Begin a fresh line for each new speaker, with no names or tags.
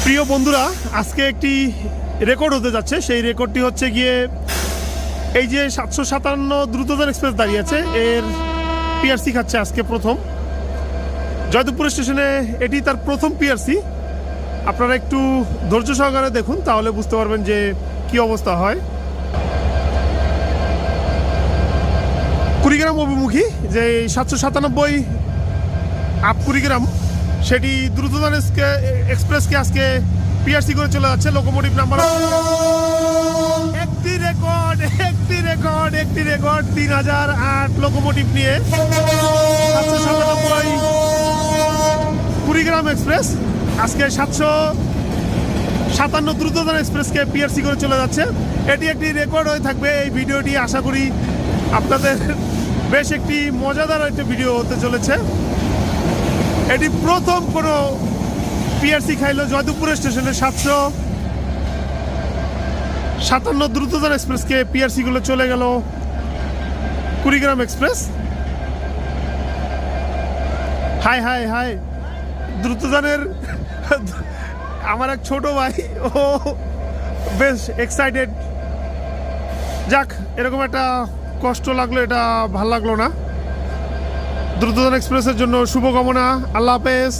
প্রিয় বন্ধুরা, আজকে একটি রেকর্ড হতে যাচ্ছে। সেই রেকর্ডটি হচ্ছে গিয়ে এই যে 757 দ্রুততর এক্সপ্রেস দাঁড়িয়ে আছে, এর পিআরসি খাচ্ছে আজকে প্রথম জয়দেবপুর স্টেশনে। এটি তার প্রথম পিআরসি। আপনারা একটু ধৈর্য সহকারে দেখুন, তাহলে বুঝতে পারবেন যে কি অবস্থা হয়। কুড়িগ্রাম অভিমুখী যে 797 আপ কুড়িগ্রাম, সেটি দ্রুততর এক্সপ্রেসকে আজকে পিআরসি করে চলে যাচ্ছে। লোকোমোটিভ নাম্বার একটি রেকর্ড 3008 লোকোমোটিভ নিয়ে 797 কুড়িগ্রাম এক্সপ্রেস আজকে 757 দ্রুততর এক্সপ্রেসকে পিআরসি করে চলে যাচ্ছে। এটি একটি রেকর্ড হয়ে থাকবে। এই ভিডিওটি আশা করি আপনাদের বেশ একটি মজাদার একটা ভিডিও হতে চলেছে। এটি প্রথম কোনো পিআরসি খাইলো জয়দেবপুর স্টেশনে। 757 দ্রুততর এক্সপ্রেসকে পিআরসি গুলো চলে গেল কুড়িগ্রাম এক্সপ্রেস। হাই হাই হাই দ্রুততরের আমার এক ছোট ভাই, ও বেশ এক্সাইটেড। যাক, এরকম একটা কষ্ট লাগলো, এটা ভাল লাগলো না। দ্রুততর এক্সপ্রেসের জন্য শুভকামনা। আল্লাহ হাফেজ।